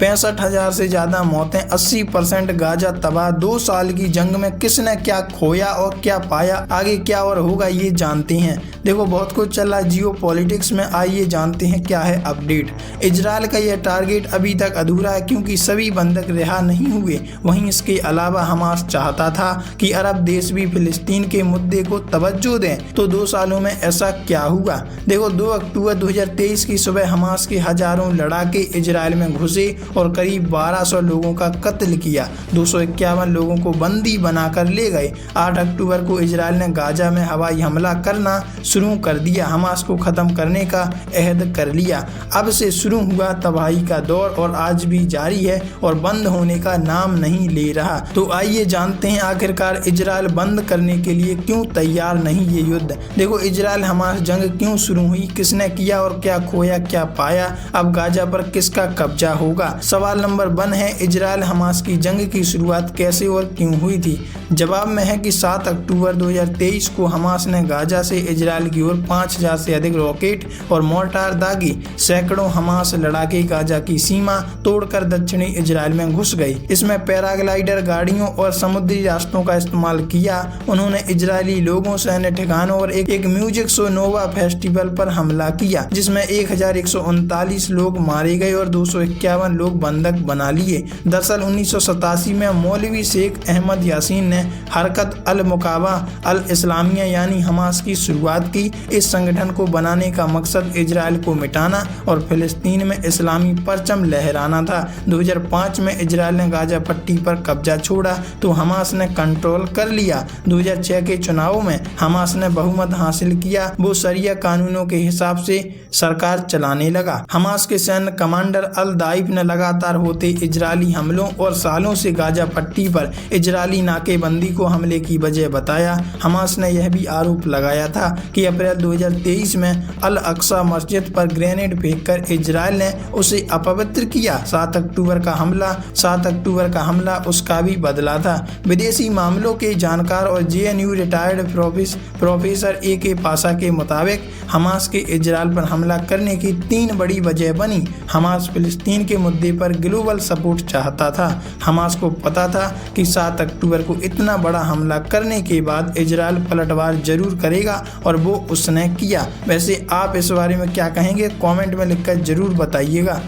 65,000 से ज्यादा मौतें, 80% गाजा तबाह। 2 साल की जंग में किसने क्या खोया और क्या पाया, आगे क्या और होगा ये जानते हैं। देखो बहुत कुछ चल रहा है जियो पॉलिटिक्स में, आइए जानते हैं क्या है अपडेट। इजराइल का यह टारगेट अभी तक अधूरा है क्योंकि सभी बंधक रिहा नहीं हुए। वहीं इसके अलावा हमास चाहता था कि अरब देश भी फिलिस्तीन के मुद्दे को तवज्जो दें। तो 2 सालों में ऐसा क्या हुआ। देखो 2 अक्टूबर 2023 की सुबह हमास के हजारों लड़ाके इजराइल में घुसे और करीब 1200 लोगों का कत्ल किया। 251 लोगों को बंदी बनाकर ले गए। 8 अक्टूबर को इजराइल ने गाजा में हवाई हमला करना शुरू कर दिया। हमास को खत्म करने का अहद कर लिया। अब से शुरू हुआ तबाही का दौर और आज भी जारी है और बंद होने का नाम नहीं ले रहा। तो आइए जानते हैं आखिरकार इजराइल बंद करने के लिए क्यों तैयार नहीं ये युद्ध। देखो इजराइल हमास जंग क्यों शुरू हुई, किसने किया और क्या खोया क्या पाया, अब गाजा पर किसका कब्जा होगा। सवाल नंबर 1 है इजराइल हमास की जंग की शुरुआत कैसे और क्यों हुई थी। जवाब में है कि 7 अक्टूबर 2023 को हमास ने गाजा से इजराइल की ओर 5000 से अधिक रॉकेट और मोर्टार दागी। सैकड़ों हमास लड़ाके गाजा की सीमा तोड़कर दक्षिणी इजराइल में घुस गई। इसमें पैराग्लाइडर गाड़ियों और समुद्री रास्तों का इस्तेमाल किया। उन्होंने इजरायली लोगों, सैन्य ठिकानों और एक म्यूजिक शो नोवा फेस्टिवल पर हमला किया जिसमें 1139 लोग मारे गए और 251 लोग बंधक बना लिए। दरअसल 1987 में मौलवी शेख अहमद यासीन ने हरकत अल मुकावा अल इस्लामिया यानी हमास की शुरुआत की। इस संगठन को बनाने का मकसद इजराइल को मिटाना और फिलिस्तीन में इस्लामी परचम लहराना था। 2005 में इजराइल ने गाजा पट्टी पर कब्जा छोड़ा तो हमास ने कंट्रोल कर लिया। 2006 के चुनावों में हमास ने बहुमत हासिल किया। वो शरिया कानूनों के हिसाब से सरकार चलाने लगा। हमास के सैन्य कमांडर अल दाइफ ने लगातार होते इजरायली हमलों और सालों से गाजा पट्टी पर इजरायली नाकेबंदी को हमले की वजह बताया। हमास ने यह भी आरोप लगाया था कि अप्रैल 2023 में अल अक्सा मस्जिद पर ग्रेनेड फेंककर इजराइल ने उसे अपवित्र किया। 7 अक्टूबर का हमला उसका भी बदला था। विदेशी मामलों के जानकार और जेएनयू रिटायर्ड प्रोफेसर ए.के. पासा के मुताबिक हमास के इजराइल पर हमला करने की 3 बड़ी वजह बनी। हमास फिलिस्तीन के मुद्दे पर ग्लोबल सपोर्ट चाहता था। हमास को पता था कि 7 अक्टूबर को इतना बड़ा हमला करने के बाद इजराइल पलटवार जरूर करेगा और वो उसने किया। वैसे आप इस बारे में क्या कहेंगे, कमेंट में लिखकर जरूर बताइएगा।